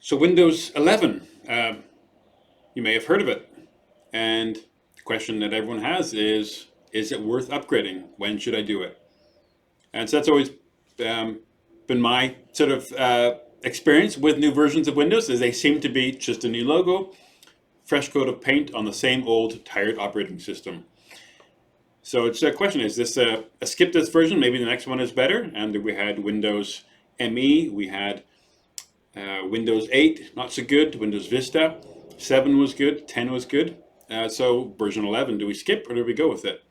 So Windows 11, you may have heard of it. And the question that everyone has is it worth upgrading? When should I do it? And so that's always been my sort of experience with new versions of Windows, is they seem to be just a new logo, fresh coat of paint on the same old tired operating system. So it's a question, is this a skip this version? Maybe the next one is better. And we had Windows ME, we had Windows 8, not so good. Windows Vista, 7 was good, 10 was good. So version 11, do we skip or do we go with it?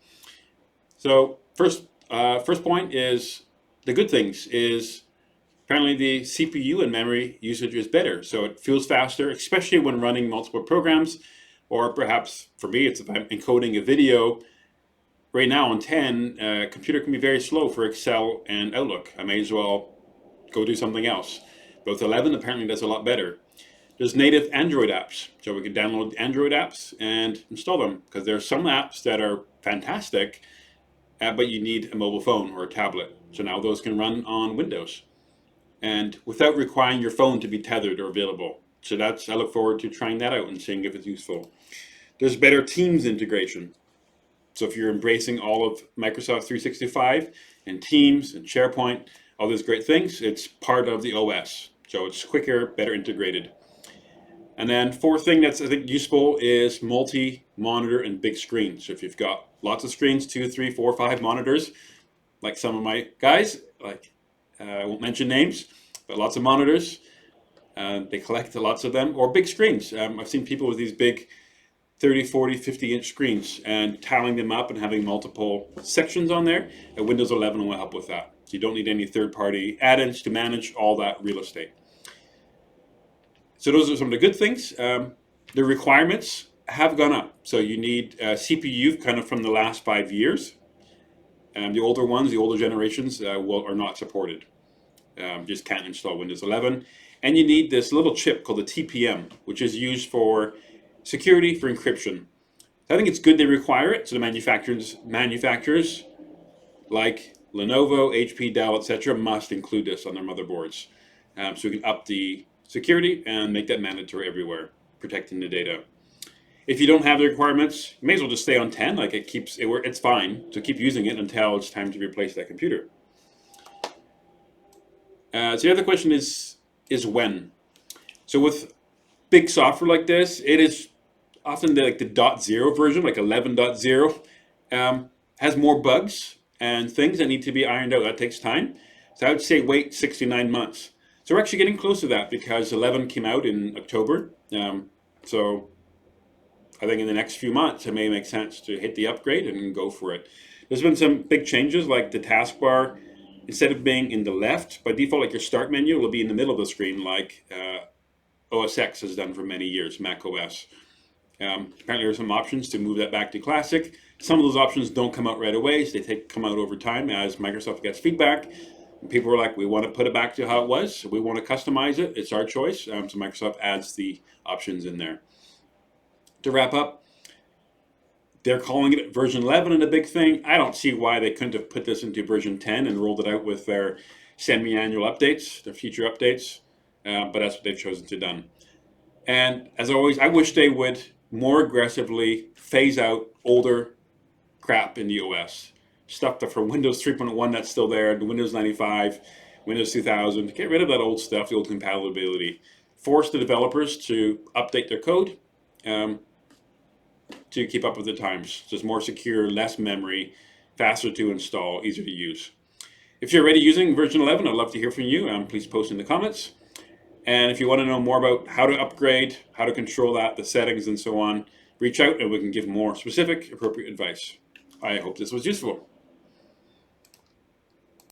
So first point is the good things is apparently the CPU and memory usage is better. So it feels faster, especially when running multiple programs, or perhaps for me, it's if I'm encoding a video. Right now on 10, computer can be very slow for Excel and Outlook. I may as well go do something else. Both 11 apparently does a lot better. There's native Android apps, so we can download Android apps and install them, because there are some apps that are fantastic, but you need a mobile phone or a tablet. So now those can run on Windows, and without requiring your phone to be tethered or available. So I look forward to trying that out and seeing if it's useful. There's better Teams integration. So if you're embracing all of Microsoft 365 and Teams and SharePoint, all those great things, it's part of the OS. So it's quicker, better integrated. And then fourth thing that's I think useful is multi-monitor and big screen. So if you've got lots of screens, 2, 3, 4, 5 monitors, like some of my guys, like I won't mention names, but lots of monitors, they collect lots of them, or big screens. I've seen people with these big 30, 40, 50-inch screens and tiling them up and having multiple sections on there. And Windows 11 will help with that. So you don't need any third-party add-ins to manage all that real estate. So those are some of the good things. The requirements have gone up. So you need CPU kind of from the last 5 years. The older ones, the older generations are not supported. Just can't install Windows 11. And you need this little chip called the TPM, which is used for security, for encryption. I think it's good they require it. So the manufacturers like Lenovo, HP, Dell, etc. must include this on their motherboards. So we can up the security and make that mandatory everywhere, protecting the data. If you don't have the requirements, you may as well just stay on 10. Like it's fine. So keep using it until it's time to replace that computer. So the other question is when. So with big software like this, it is often the 0 version, like 11.0, has more bugs and things that need to be ironed out. That takes time. So I would say wait 69 months. So we're actually getting close to that because 11 came out in October. So I think in the next few months, it may make sense to hit the upgrade and go for it. There's been some big changes, like the taskbar, instead of being in the left, by default, like your start menu will be in the middle of the screen, like OS X has done for many years, Mac OS. Apparently there are some options to move that back to classic. Some of those options don't come out right away, so they come out over time as Microsoft gets feedback. And people are like, we want to put it back to how it was. We want to customize it. It's our choice. So Microsoft adds the options in there. To wrap up, they're calling it version 11 and a big thing. I don't see why they couldn't have put this into version 10 and rolled it out with their semi-annual updates, their future updates. But that's what they've chosen to do. And as always, I wish they would more aggressively phase out older crap in the OS. Stuff that from Windows 3.1 that's still there, the Windows 95, Windows 2000. Get rid of that old stuff, the old compatibility. Force the developers to update their code to keep up with the times. Just more secure, less memory, faster to install, easier to use. If you're already using version 11, I'd love to hear from you. Please post in the comments. And if you want to know more about how to upgrade, how to control that, the settings and so on, reach out and we can give more specific, appropriate advice. I hope this was useful.